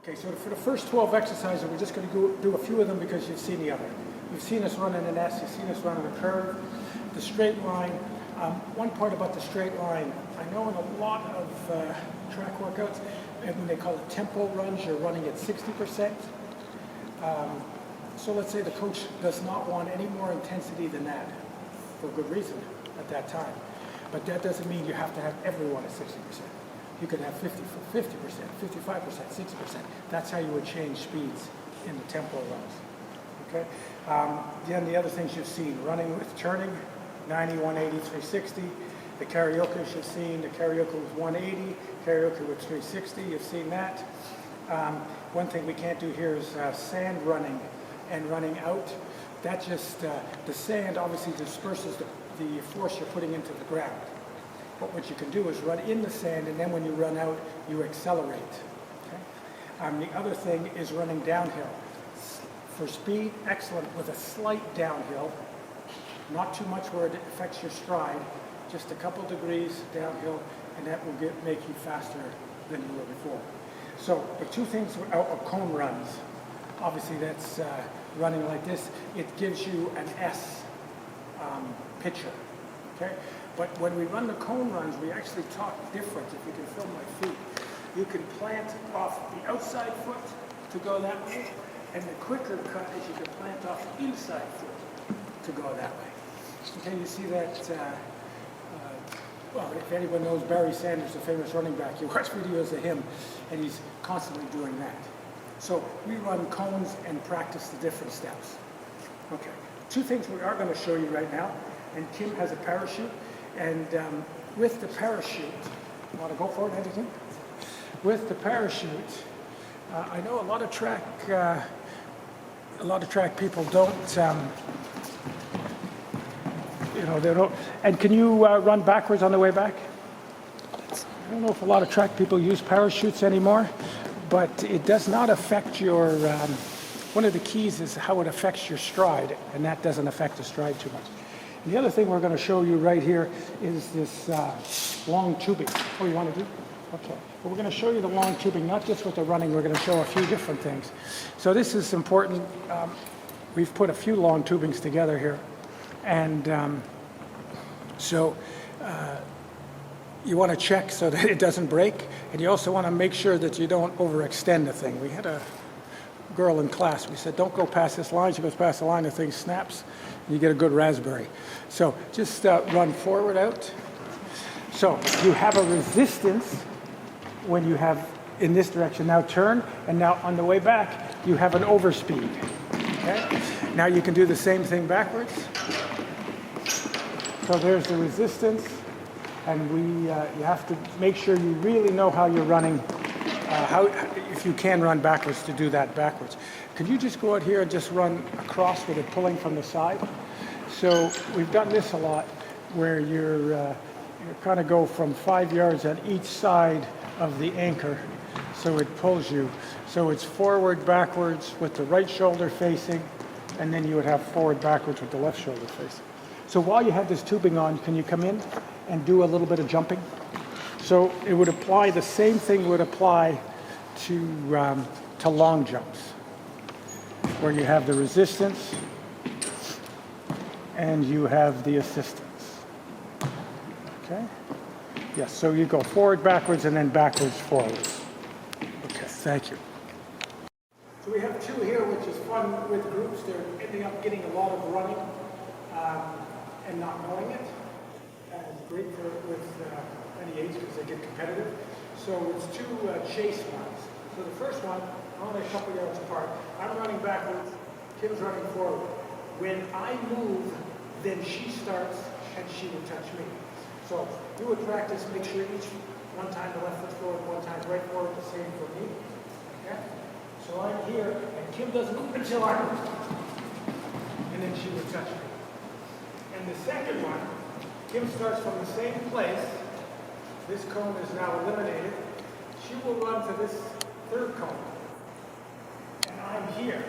Okay, so for the first 12 exercises, we're just going to do a few of them because you've seen the other. You've seen us run in an S, you've seen us run in a curve, the straight line. One part about the straight line, I know in a lot of track workouts, when they call it tempo runs, you're running at 60%. So let's say the coach does not want any more intensity than that, for good reason at that time. But that doesn't mean you have to have everyone at 60%. You could have 50%, 55%, 60%. That's how you would change speeds in the tempo runs. Okay. Then the other things you've seen: running with turning, 90, 180, 360. The karaoke you've seen. The karaoke with 180. Karaoke with 360. You've seen that. One thing we can't do here is sand running and running out. That just the sand obviously disperses the force you're putting into the ground. But what you can do is run in the sand, and then when you run out, you accelerate. Okay? The other thing is running downhill. For speed, excellent with a slight downhill, not too much where it affects your stride, just a couple degrees downhill, and that will make you faster than you were before. So the two things are cone runs. Obviously that's running like this. It gives you an S picture. Okay? But when we run the cone runs, we actually talk different. If you can feel my feet, you can plant off the outside foot to go that way, and the quicker cut is you can plant off the inside foot to go that way. Okay, you see that? Well, if anyone knows Barry Sanders, the famous running back, you watch videos of him, and he's constantly doing that. So we run cones and practice the different steps. Okay, two things we are going to show you right now, and Kim has a parachute. And with the parachute, you want to go for it, anything? With the parachute, I know a lot of track people don't, they don't. And can you run backwards on the way back? I don't know if a lot of track people use parachutes anymore, but it does not affect your. One of the keys is how it affects your stride, and that doesn't affect the stride too much. The other thing we're going to show you right here is this long tubing. Oh, you want to do? Okay. Well, we're going to show you the long tubing, not just with the running. We're going to show a few different things. So this is important. We've put a few long tubings together here. And you want to check so that it doesn't break. And you also want to make sure that you don't overextend the thing. We had a girl in class, we said, don't go past this line. She goes past the line, the thing snaps, and you get a good raspberry. So just run forward out. So you have a resistance when you have in this direction. Now turn, and now on the way back, you have an overspeed. Okay? Now you can do the same thing backwards. So there's the resistance, and you have to make sure you really know how you're running. If you can run backwards, to do that backwards. Could you just go out here and just run across with it pulling from the side? So we've done this a lot, where you kind of go from 5 yards on each side of the anchor, so it pulls you. So it's forward, backwards with the right shoulder facing, and then you would have forward, backwards with the left shoulder facing. So while you have this tubing on, can you come in and do a little bit of jumping? So it would apply, the same thing would apply to long jumps, where you have the resistance and you have the assistance. Okay? Yes, so you go forward, backwards, and then backwards, forwards. Okay, thank you. So we have two here, which is fun with groups. They're ending up getting a lot of running and not knowing it. And it's great with any age because they get competitive. So it's two chase ones. So the first one, only a couple yards apart. I'm running backwards, Kim's running forward. When I move, then she starts and she will touch me. So you would practice, make sure each one time the left foot forward, one time right forward, the same for me. Okay? So I'm here, and Kim doesn't move until I move. And then she will touch me. And the second one, Kim starts from the same place. This cone is now eliminated. She will run to this third cone. And I'm here.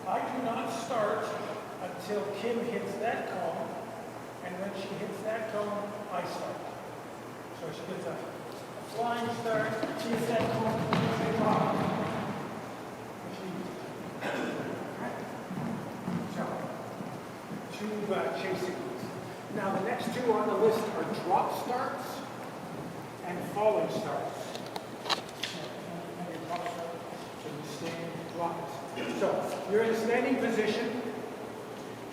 I do not start until Kim hits that cone. And when she hits that cone, I start. So she gets a flying start. She hits that cone. chasing moves. Now the next two on the list are drop starts and falling starts. So you stand, drop it. So you're in a standing position.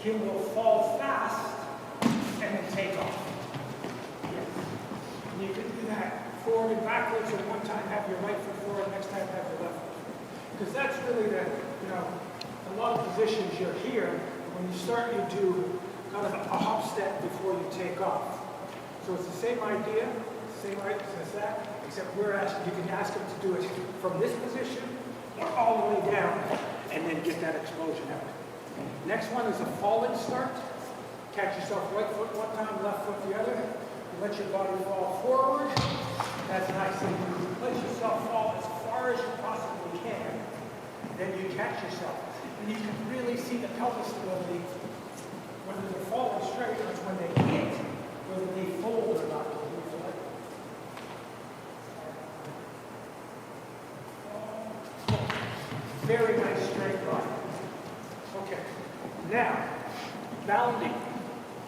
Kim will fall fast and then take off. Yes. And you can do that forward and backwards, and one time have your right foot forward, next time have your left foot. Because that's really the, a lot of positions you're here. When you start, you do kind of a hop step before you take off. So it's the same idea, same idea as that, except we're asking, you can ask them to do it from this position or all the way down, and then get that explosion out. Next one is a falling start. Catch yourself right foot one time, left foot the other. You let your body fall forward. That's nice. And you let yourself fall as far as you possibly can. Then you catch yourself. And you can really see the pelvis stability, whether they're falling straight or when they hit, whether they fold or not. Very nice straight line. Okay. Now, bounding.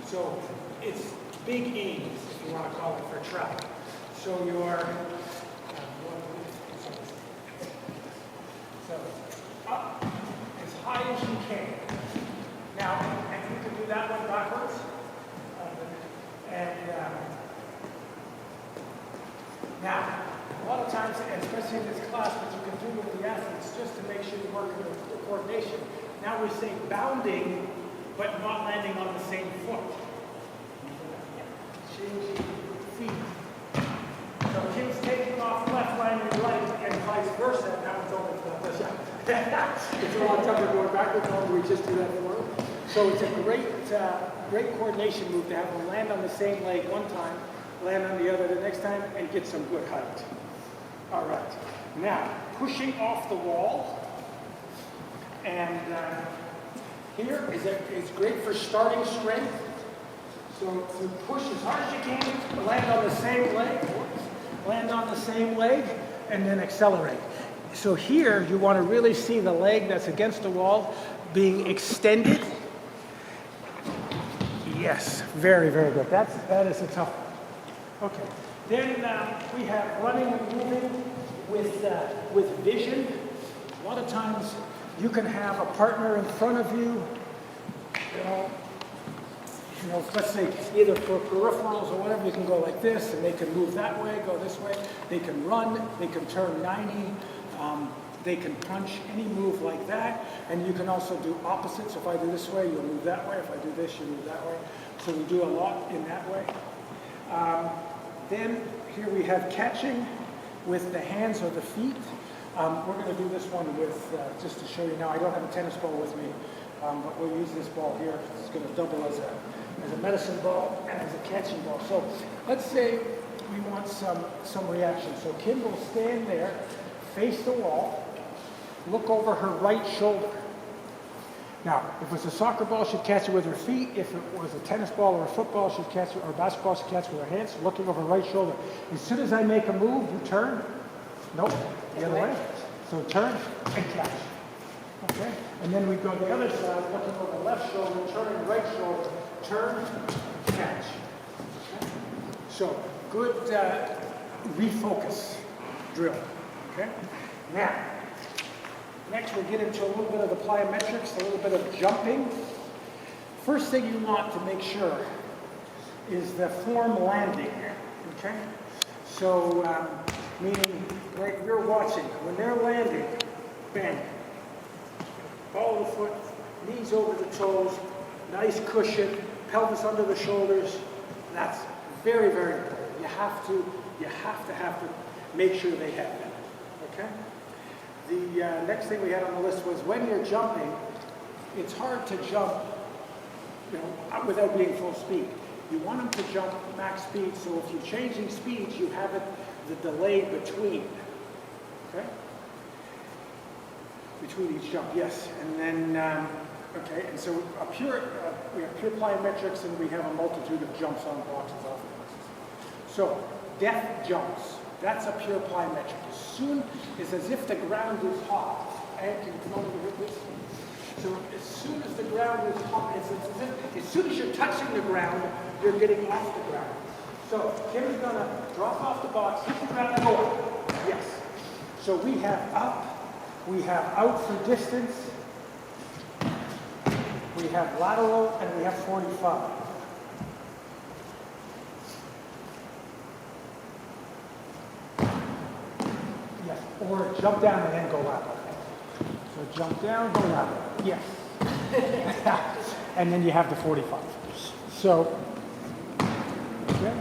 So it's big E's, if you want to call it, for track. So you're up as high as you can. Now, and you can do that one backwards. Now, a lot of times, and especially in this class, what you can do with the athletes, just to make sure you work with the coordination. Now we say bounding, but not landing on the same foot. Changing feet. So Kim's taking off left, landing right, and vice versa. That one's over to the side. It's a long time going backwards, or we just do that for them. So it's a great coordination move to have them land on the same leg one time, land on the other the next time, and get some good height. All right. Now, pushing off the wall. And here is great for starting strength. So you push as hard as you can, land on the same leg, and then accelerate. So here, you want to really see the leg that's against the wall being extended. Yes, very, very good. That is a tough one. Okay. Then we have running and moving with vision. A lot of times you can have a partner in front of you, let's say either for peripherals or whatever, you can go like this, and they can move that way, go this way. They can run, they can turn 90, they can punch, any move like that. And you can also do opposites. If I do this way, you'll move that way. If I do this, you move that way. So we do a lot in that way. Then here we have catching with the hands or the feet. We're going to do this one with, just to show you now, I don't have a tennis ball with me, but we'll use this ball here. It's going to double as a medicine ball and as a catching ball. So let's say we want some reaction. So Kim will stand there, face the wall, look over her right shoulder. Now, if it was a soccer ball, she'd catch it with her feet. If it was a tennis ball or a football, she'd catch it, or a basketball, she'd catch it with her hands, looking over her right shoulder. As soon as I make a move, you turn. Nope, the other way. So turn and catch. Okay? And then we go the other side, looking over the left shoulder, turning right shoulder, turn, catch. Okay? So, good refocus drill. Okay? Now, next we'll get into a little bit of the plyometrics, a little bit of jumping. First thing you want to make sure is the form landing. Okay? So, meaning, like you're watching, when they're landing, bang. Ball of the foot, knees over the toes, nice cushion, pelvis under the shoulders. That's very, very important. You have to make sure they have that. Okay? The next thing we had on the list was when you're jumping, it's hard to jump, without being full speed. You want them to jump max speed, so if you're changing speeds, you have the delay between. Okay? Between each jump, yes. And then, okay, and so we have pure plyometrics, and we have a multitude of jumps on blocks and off boxes. So, death jumps, that's a pure plyometric. As soon as if the ground is hot, and can you come over here, please? So as soon as the ground is hot, as soon as you're touching the ground, you're getting off the ground. So Kim is going to drop off the box, hit the ground, and go up. Yes. So we have up, we have out for distance, we have lateral, and we have 45. Yes, or jump down and then go lateral. So jump down, go lateral. Yes. And then you have the 45. So, okay.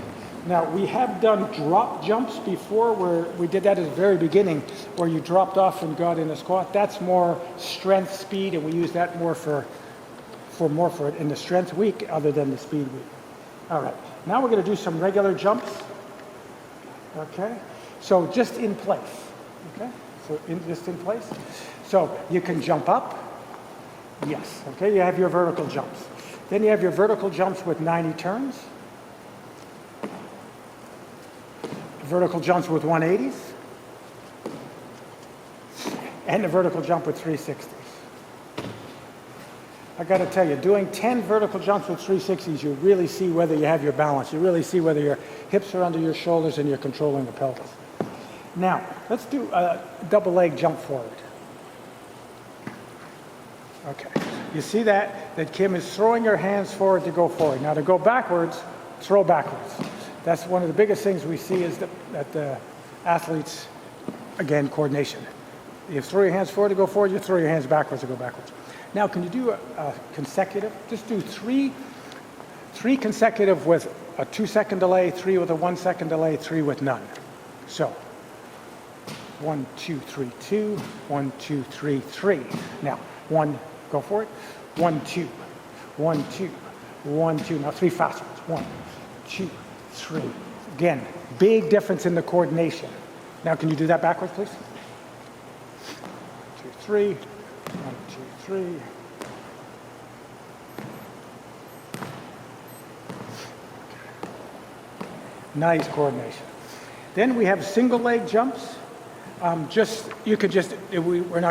Now we have done drop jumps before where we did that at the very beginning where you dropped off and got in a squat. That's more strength, speed, and we use that more for it in the strength week other than the speed week. All right, now we're going to do some regular jumps. Okay, so just in place. Okay, so just in place. So you can jump up. Yes, okay, you have your vertical jumps. Then you have your vertical jumps with 90 turns. Vertical jumps with 180s. And a vertical jump with 360s. I got to tell you, doing 10 vertical jumps with 360s, you really see whether you have your balance. You really see whether your hips are under your shoulders and you're controlling the pelvis. Now, let's do a double leg jump forward. Okay, you see that Kim is throwing her hands forward to go forward. Now to go backwards, throw backwards. That's one of the biggest things we see is that the athletes, again, coordination. You throw your hands forward to go forward, you throw your hands backwards to go backwards. Now, can you do a consecutive? Just do three consecutive with a 2-second delay, 3 with a 1-second delay, 3 with none. So, 1, 2, 3, 2, 1, 2, 3, 3. Now, 1, go for it. 1, 2, 1, 2, 1, 2. Now 3 fast ones. 1, 2, 3. Again, big difference in the coordination. Now, can you do that backwards, please? 1, 2, 3. 1, 2, 3. Nice coordination. Then we have single leg jumps. We're not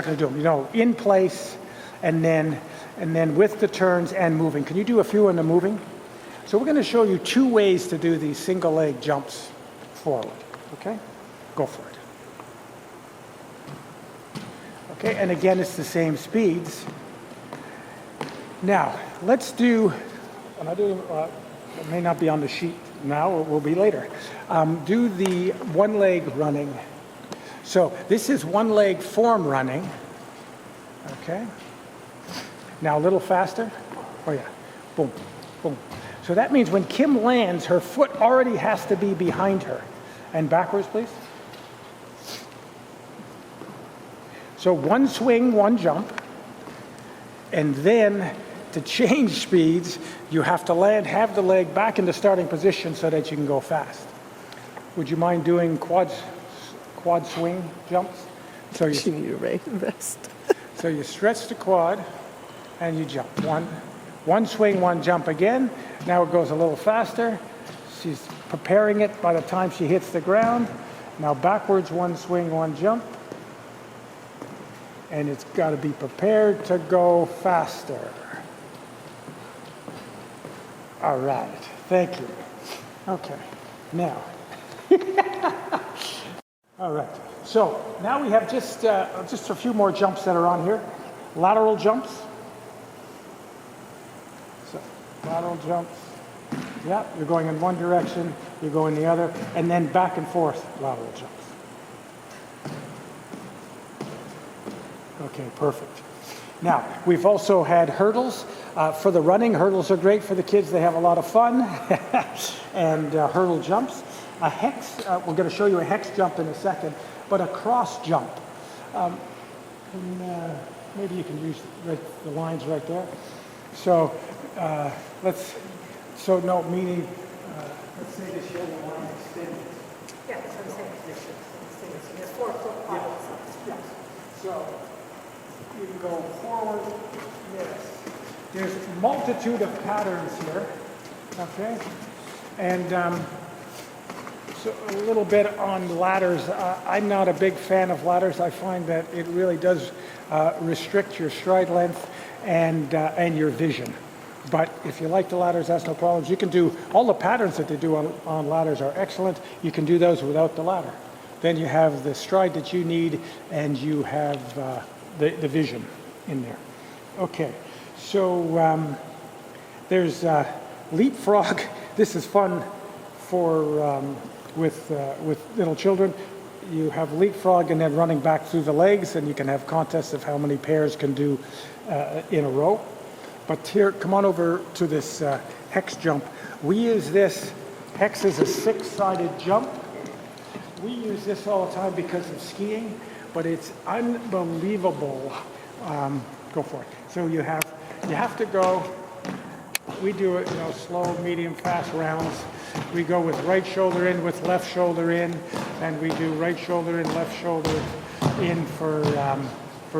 going to do them. You know, in place, and then with the turns and moving. Can you do a few in the moving? So we're going to show you 2 ways to do these single leg jumps forward. Okay, go for it. Okay, and again, it's the same speeds. Now, let's do, it may not be on the sheet now, it will be later. Do the one leg running. So this is one leg form running. Okay. Now a little faster. Oh yeah, boom, boom. So that means when Kim lands, her foot already has to be behind her. And backwards, please. So 1 swing, 1 jump, and then to change speeds, you have to have the leg back in the starting position so that you can go fast. Would you mind doing quad swing jumps? So you need to raise the vest. So you stretch the quad and you jump. One swing, 1 jump again. Now it goes a little faster. She's preparing it by the time she hits the ground. Now backwards, 1 swing, 1 jump. And it's got to be prepared to go faster. All right, thank you. Okay, now. All right, so now we have just a few more jumps that are on here. Lateral jumps. So, lateral jumps. Yeah, you're going in one direction, you go in the other, and then back and forth lateral jumps. Okay, perfect. Now, we've also had hurdles. For the running, hurdles are great for the kids. They have a lot of fun. And hurdle jumps. A hex, we're going to show you a hex jump in a second, but a cross jump. Maybe you can use the lines right there. So let's say this yoga line extended. Yeah, that's what I'm saying. There's 4 foot piles. Yes. So you can go forward. Yes. There's a multitude of patterns here. Okay. And so a little bit on ladders. I'm not a big fan of ladders. I find that it really does restrict your stride length. and your vision. But if you like the ladders, that's no problems. You can do, all the patterns that they do on ladders are excellent. You can do those without the ladder. Then you have the stride that you need, and you have the vision in there. Okay, so there's leapfrog. This is fun for with little children. You have leapfrog and then running back through the legs, and you can have contests of how many pairs can do in a row. But here, come on over to this hex jump. We use this, hex is a 6-sided jump. We use this all the time because of skiing, but it's unbelievable. Go for it. So you have to go, we do it, slow, medium, fast rounds. We go with right shoulder in, with left shoulder in, and we do right shoulder in, left shoulder in for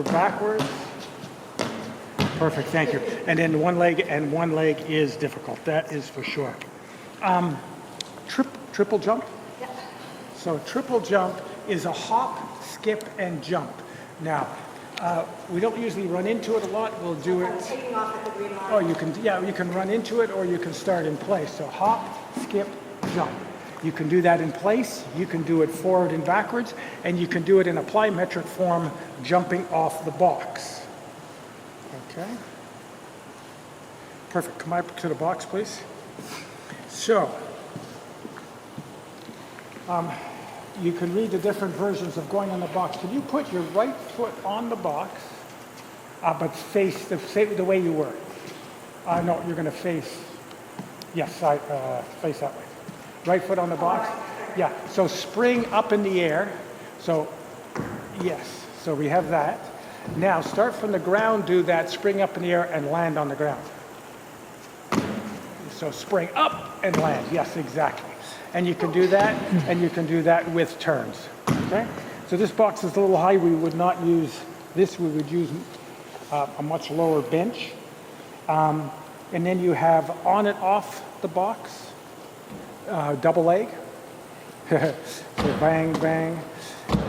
backwards. Perfect, thank you. And then one leg is difficult, that is for sure. Triple jump? Yeah. So triple jump is a hop, skip, and jump. Now, we don't usually run into it a lot. We'll do it. Taking off at the green line. Oh, you can run into it, or you can start in place. So hop, skip, jump. You can do that in place. You can do it forward and backwards, and you can do it in a plyometric form, jumping off the box. Okay. Perfect. Come up to the box, please. So, you can read the different versions of going on the box. Can you put your right foot on the box, but face the way you were? No, you're going to face, yes, face that way. Right foot on the box? Yeah, so spring up in the air. So, yes, so we have that. Now start from the ground, do that, spring up in the air and land on the ground. So spring up and land, yes, exactly. And you can do that, and you can do that with turns, okay? So this box is a little high, we would not use this, we would use a much lower bench. And then you have on and off the box, double leg. So bang, bang.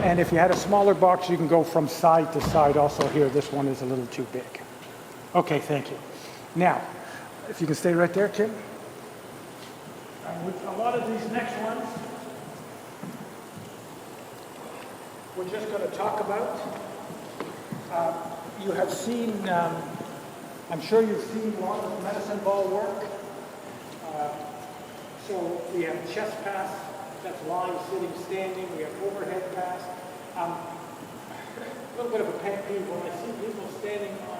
And if you had a smaller box, you can go from side to side also here. This one is a little too big. Okay, thank you. Now, if you can stay right there, Tim. With a lot of these next ones, we're just going to talk about. You have seen, I'm sure you've seen a lot of medicine ball work. So we have chest pass, that's lying, sitting, standing. We have overhead pass. A little bit of a pet peeve when I see people standing on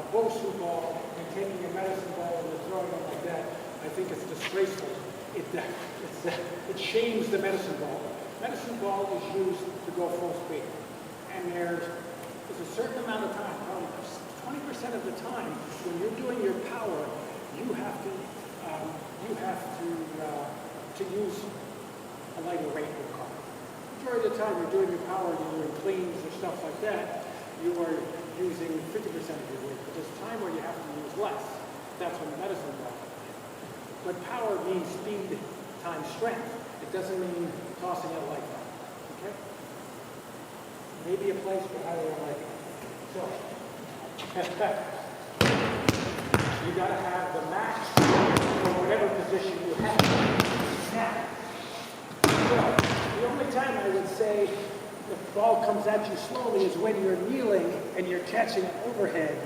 a Bosu ball and taking a medicine ball and they're throwing it like that. I think it's disgraceful. It shames the medicine ball. Medicine ball is used to go full speed. And there's a certain amount of time, probably 20% of the time, when you're doing your power, you have to use a lighter weight of car. Majority of the time you're doing your power, you're doing cleans or stuff like that, you are using 50% of your weight. But there's time where you have to use less. That's when the medicine ball. But power means speed times strength. It doesn't mean tossing it like that. Okay? Maybe a place, but I don't like it. So, you got to have the max for whatever position you have. Now, the only time I would say the ball comes at you slowly is when you're kneeling and you're catching it overhead.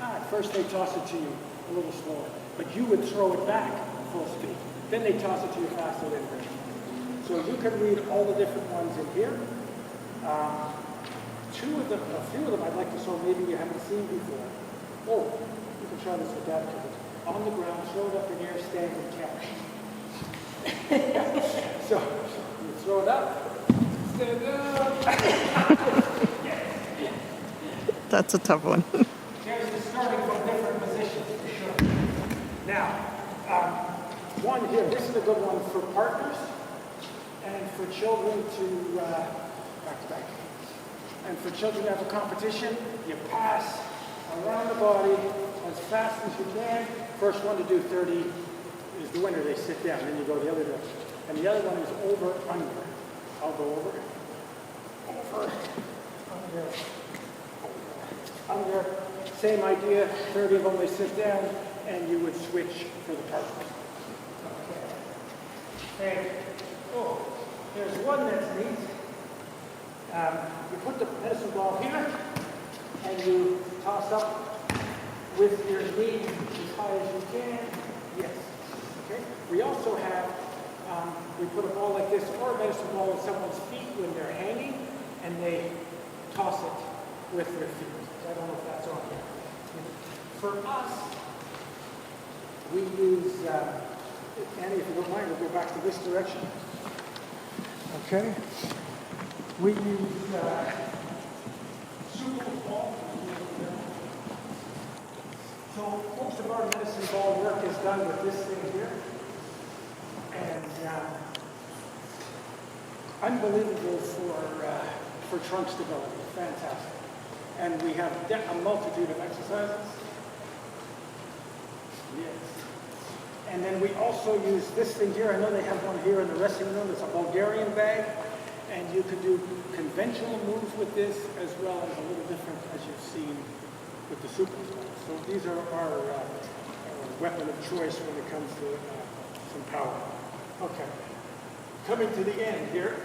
At first they toss it to you a little slower, but you would throw it back full speed. Then they toss it to you faster than that. So you can read all the different ones in here. A few of them I'd like to show maybe you haven't seen before. Oh, you can try this with that. On the ground, throw it up in the air, stand and catch. So you throw it up, stand up. That's a tough one. There's the starting from different positions for sure. Now, one here, this is a good one for partners and for children to, back to back. And for children to have a competition, you pass around the body as fast as you can. First one to do 30 is the winner. They sit down, then you go the other direction. And the other one is over, under. I'll go over, under, Same idea, 30 of them, they sit down, and you would switch for the partner. Okay. And, oh, there's one that's neat. You put the medicine ball here, and you toss up with your knee as high as you can. Yes. Okay. We also have, we put a ball like this, or a medicine ball in someone's feet when they're hanging, and they toss it with their feet. I don't know if that's on here. For us, we use, Annie, if you don't mind, we'll go back to this direction. Okay. We use super ball. So most of our medicine ball work is done with this thing here. And unbelievable for trunk stability. Fantastic. And we have a multitude of exercises. Yes. And then we also use this thing here. I know they have one here in the resting room. It's a Bulgarian bag. And you can do conventional moves with this as well as a little different as you've seen with the super ball. So these are our weapon of choice when it comes to some power. Okay. Coming to the end here,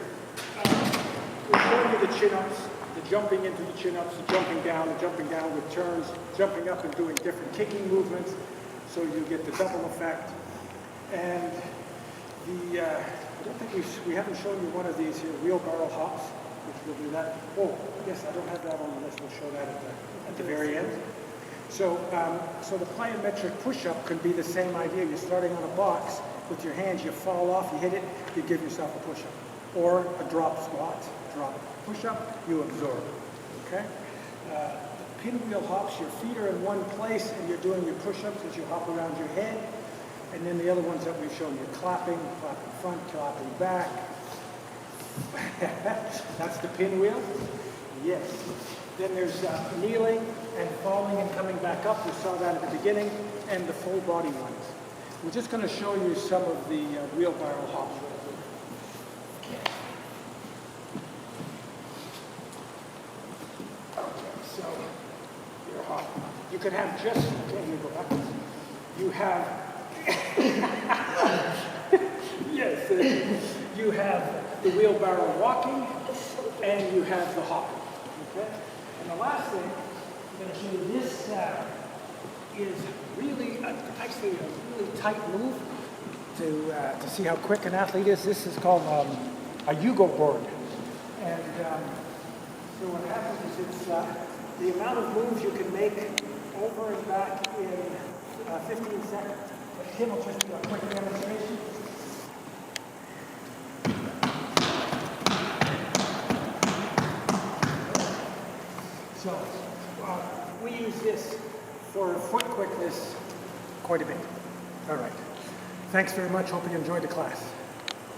we're showing you the chin-ups, the jumping into the chin-ups, the jumping down with turns, jumping up and doing different kicking movements, so you get the double effect. And the, I don't think we haven't shown you one of these here, wheelbarrow hops, which will do that. Oh, yes, I don't have that on the list. We'll show that at the very end. So, so the plyometric push-up can be the same idea. You're starting on a box with your hands, you fall off, you hit it, you give yourself a push-up. Or a drop squat, drop push-up, you absorb. Okay? Pinwheel hops, your feet are in one place and you're doing your push-ups as you hop around your head. And then the other ones that we've shown you, clapping front, clapping back. That's the pinwheel. Yes. Then there's kneeling and falling and coming back up. We saw that at the beginning. And the full body ones. We're just going to show you some of the wheelbarrow hops. So, your hop. You could have just, okay, let me go backwards. You have, yes, you have the wheelbarrow walking and you have the hopping. Okay? And the last thing, I'm going to show you this is really, actually a really tight move to see how quick an athlete is. This is called a Yugo board. And so what happens is it's the amount of moves you can make over and back in 15 seconds. But Tim will just do a quick demonstration. So we use this for foot quickness quite a bit. All right. Thanks very much. Hope you enjoyed the class.